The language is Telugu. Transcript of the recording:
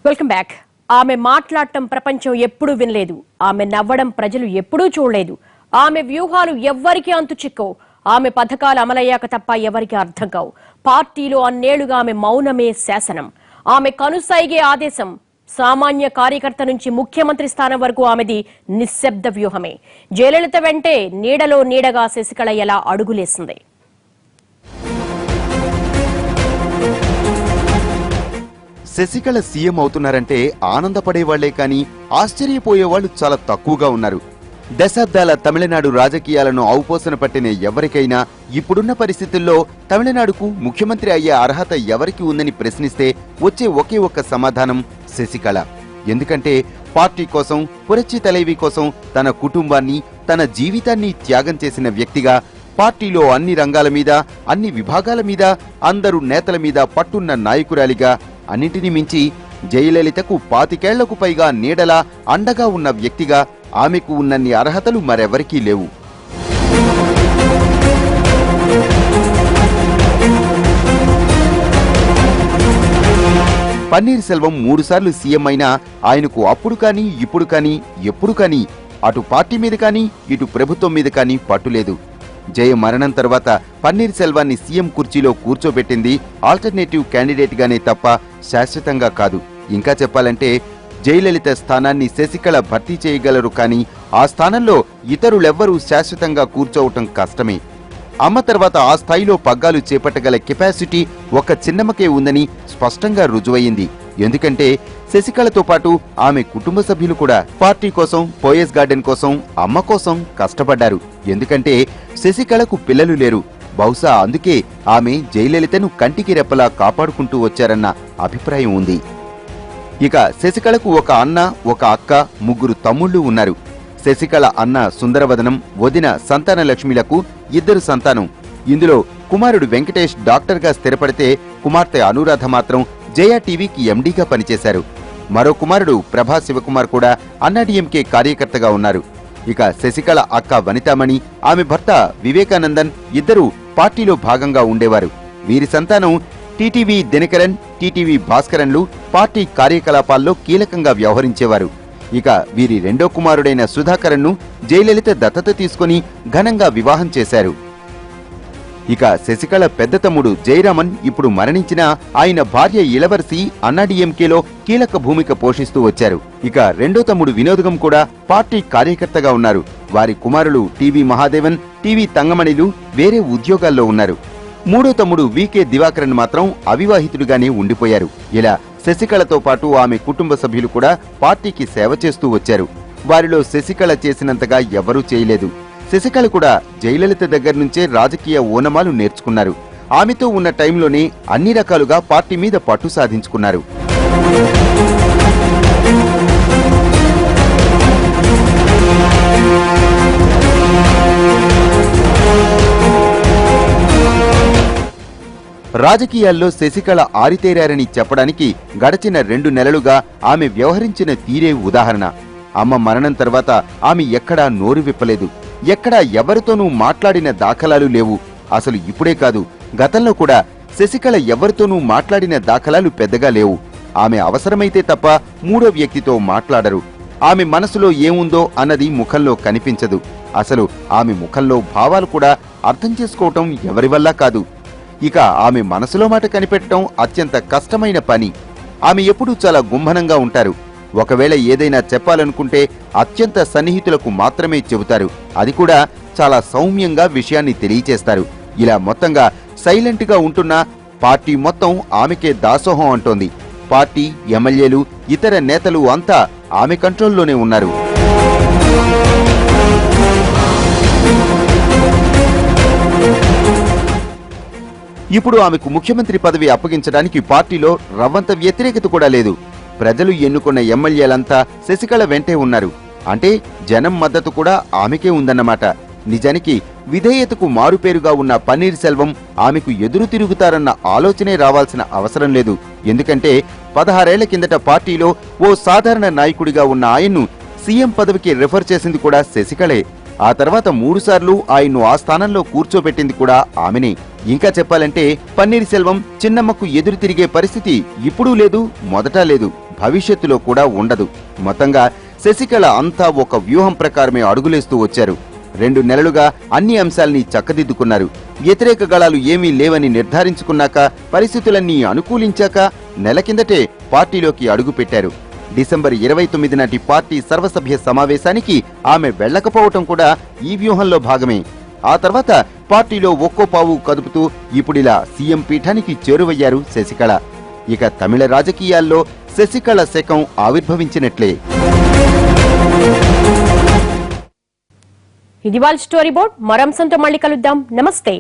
Welcome back. ఆమె మాట్లాడటం ప్రపంచం ఎప్పుడూ వినలేదు. ఆమె నవ్వడం ప్రజలు ఎప్పుడూ చూడలేదు. ఆమె వ్యూహాలు ఎవ్వరికీ అంతు చిక్కవు. ఆమె పథకాలు అమలయ్యాక తప్ప ఎవరికి అర్థం కావు. పార్టీలో అన్నేళ్లుగా ఆమె మౌనమే శాసనం. ఆమె కనుసైగే ఆదేశం. సామాన్య కార్యకర్త నుంచి ముఖ్యమంత్రి స్థానం వరకు ఆమెది నిశ్శబ్ద వ్యూహమే. జయలలిత వెంటే నీడలో నీడగా శశికళ ఎలా అడుగులేసింది. శశికళ సీఎం అవుతున్నారంటే ఆనందపడేవాళ్లే కానీ ఆశ్చర్యపోయేవాళ్లు చాలా తక్కువగా ఉన్నారు. దశాబ్దాల తమిళనాడు రాజకీయాలను ఔపోసన పట్టిన ఎవరికైనా ఇప్పుడున్న పరిస్థితుల్లో తమిళనాడుకు ముఖ్యమంత్రి అయ్యే అర్హత ఎవరికి ఉందని ప్రశ్నిస్తే వచ్చే ఒకే ఒక్క సమాధానం శశికళ. ఎందుకంటే పార్టీ కోసం, పురచ్చి తలైవి కోసం తన కుటుంబాన్ని, తన జీవితాన్ని త్యాగం చేసిన వ్యక్తిగా, పార్టీలో అన్ని రంగాల మీద, అన్ని విభాగాల మీద, అందరూ నేతల మీద పట్టున్న నాయకురాలిగా, అన్నింటినీ మించి జయలలితకు 25 ఏళ్లకు పైగా నీడలా అండగా ఉన్న వ్యక్తిగా ఆమెకు ఉన్నన్ని అర్హతలు మరెవరికీ లేవు. పన్నీర్ సెల్వం 3 సార్లు సీఎం అయినా ఆయనకు అప్పుడు కానీ ఇప్పుడు కానీ ఎప్పుడు కానీ అటు పార్టీ మీద కానీ ఇటు ప్రభుత్వం మీద కానీ పట్టులేదు. జయ మరణం తర్వాత పన్నీర్ సెల్వాన్ని సీఎం కుర్చీలో కూర్చోబెట్టింది ఆల్టర్నేటివ్ క్యాండిడేట్ గానే తప్ప శాశ్వతంగా కాదు. ఇంకా చెప్పాలంటే జయలలిత స్థానాన్ని శశికళ భర్తీ చేయగలరు, కానీ ఆ స్థానంలో ఇతరులెవ్వరూ శాశ్వతంగా కూర్చోవటం కష్టమే. అమ్మ తర్వాత ఆ స్థాయిలో పగ్గాలు చేపట్టగల కెపాసిటీ ఒక్క చిన్నమ్మకే ఉందని స్పష్టంగా రుజువయింది. ఎందుకంటే శశికళతో పాటు ఆమె కుటుంబ సభ్యులు కూడా పార్టీ కోసం, పోయస్ గార్డెన్ కోసం, అమ్మ కోసం కష్టపడ్డారు. ఎందుకంటే శశికళకు పిల్లలు లేరు. బహుశా అందుకే ఆమె జయలలితను కంటికి రెప్పలా కాపాడుకుంటూ వచ్చారన్న అభిప్రాయం ఉంది. ఇక శశికళకు ఒక అన్న, ఒక అక్క, 3 తమ్ముళ్లు ఉన్నారు. శశికళ అన్న సుందరవదనం, వదిన సంతానలక్ష్మిలకు 2 సంతానం. ఇందులో కుమారుడు వెంకటేష్ డాక్టర్గా స్థిరపడితే, కుమార్తె అనురాధ మాత్రం జయా టీవీకి ఎండీగా పనిచేశారు. మరో కుమారుడు ప్రభా శివకుమార్ కూడా అన్నాడీఎంకే కార్యకర్తగా ఉన్నారు. ఇక శశికళ అక్క వనితామణి, ఆమె భర్త వివేకానందన్ ఇద్దరూ పార్టీలో భాగంగా ఉండేవారు. వీరి సంతానం టీటీవీ దినకరన్, టీటీవీ భాస్కరన్లు పార్టీ కార్యకలాపాల్లో కీలకంగా వ్యవహరించేవారు. ఇక వీరి రెండో కుమారుడైన సుధాకరన్ను జయలలిత దత్తత తీసుకుని ఘనంగా వివాహం చేశారు. ఇక శశికళ పెద్ద తమ్ముడు జయరామన్ ఇప్పుడు మరణించినా ఆయన భార్య ఇళవరసి అన్నాడీఎంకేలో కీలక భూమిక పోషిస్తూ వచ్చారు. ఇక రెండో తమ్ముడు వినోదగం కూడా పార్టీ కార్యకర్తగా ఉన్నారు. వారి కుమారులు టీవీ మహాదేవన్, టీవీ తంగమణిలు వేరే ఉద్యోగాల్లో ఉన్నారు. మూడో తమ్ముడు వికే దివాకరన్ మాత్రం అవివాహితుడిగానే ఉండిపోయారు. ఇలా శశికళతో పాటు ఆమె కుటుంబ సభ్యులు కూడా పార్టీకి సేవ చేస్తూ వచ్చారు. వారిలో శశికళ చేసినంతగా ఎవరూ చేయలేదు. శశికళ కూడా జయలలిత దగ్గర నుంచే రాజకీయ ఓనమాలు నేర్చుకున్నారు. ఆమెతో ఉన్న టైంలోనే అన్ని రకాలుగా పార్టీ మీద పట్టు సాధించుకున్నారు. రాజకీయాల్లో శశికళ ఆరితేరారని చెప్పడానికి గడచిన 2 నెలలుగా ఆమె వ్యవహరించిన తీరే ఉదాహరణ. అమ్మ మరణం తర్వాత ఆమె ఎక్కడా నోరు విప్పలేదు. ఎక్కడా ఎవరితోనూ మాట్లాడిన దాఖలాలు లేవు. అసలు ఇప్పుడే కాదు, గతంలో కూడా శశికళ ఎవరితోనూ మాట్లాడిన దాఖలాలు పెద్దగా లేవు. ఆమె అవసరమైతే తప్ప మూడో వ్యక్తితో మాట్లాడరు. ఆమె మనసులో ఏముందో అన్నది ముఖంలో కనిపించదు. అసలు ఆమె ముఖంలో భావాలు కూడా అర్థం చేసుకోవటం ఎవరి వల్ల కాదు. ఇక ఆమె మనసులో మాట కనిపెట్టడం అత్యంత కష్టమైన పని. ఆమె ఎప్పుడూ చాలా గుంభనంగా ఉంటారు. ఒకవేళ ఏదైనా చెప్పాలనుకుంటే అత్యంత సన్నిహితులకు మాత్రమే చెబుతారు. అది కూడా చాలా సౌమ్యంగా విషయాన్ని తెలియచేస్తారు. ఇలా మొత్తంగా సైలెంట్ గా ఉంటున్నా పార్టీ మొత్తం ఆమెకే దాసోహం అంటోంది. పార్టీ, ఎమ్మెల్యేలు, ఇతర నేతలు అంతా ఆమె కంట్రోల్లోనే ఉన్నారు. ఇప్పుడు ఆమెకు ముఖ్యమంత్రి పదవి అప్పగించడానికి పార్టీలో రవ్వంత వ్యతిరేకత కూడా లేదు. ప్రజలు ఎన్నుకున్న ఎమ్మెల్యేలంతా శశికళ వెంటే ఉన్నారు. అంటే జనం మద్దతు కూడా ఆమెకే ఉందన్నమాట. నిజానికి విధేయతకు మారుపేరుగా ఉన్న పన్నీర్ సెల్వం ఆమెకు ఎదురు తిరుగుతారన్న ఆలోచనే రావాల్సిన అవసరం లేదు. ఎందుకంటే 16 ఏళ్ల కిందట పార్టీలో ఓ సాధారణ నాయకుడిగా ఉన్న ఆయన్ను సీఎం పదవికి రిఫర్ చేసింది కూడా శశికళే. ఆ తర్వాత 3 సార్లు ఆయన్ను ఆ స్థానంలో కూర్చోబెట్టింది కూడా ఆమెనే. ఇంకా చెప్పాలంటే పన్నీర్ సెల్వం చిన్నమ్మకు ఎదురు తిరిగే పరిస్థితి ఇప్పుడూ లేదు, మొదట లేదు. భవిష్యత్తులో కూడా ఉండదు. మొత్తంగా శశికళ అంతా ఒక వ్యూహం ప్రకారమే అడుగులేస్తూ వచ్చారు. 2 నెలలుగా అన్ని అంశాల్ని చక్కదిద్దుకున్నారు. వ్యతిరేక గళాలు ఏమీ లేవని నిర్ధారించుకున్నాక, పరిస్థితులన్నీ అనుకూలించాక నెల కిందటే పార్టీలోకి అడుగుపెట్టారు. డిసెంబర్ 29 నాటి పార్టీ సర్వసభ్య సమావేశానికి ఆమె వెళ్లకపోవటం కూడా ఈ వ్యూహంలో భాగమే. ఆ తర్వాత పార్టీలో ఒక్కో పావు కదుపుతూ ఇప్పుడిలా సీఎం పీఠానికి చేరువయ్యారు శశికళ. ఇక తమిళ రాజకీయాల్లో శశికళ శకం ఆవిర్భవించినట్లే. ఇది వాళ్ళ స్టోరీ బోర్డ్. మరో అంశంతో మళ్ళీ కలుద్దాం. నమస్తే.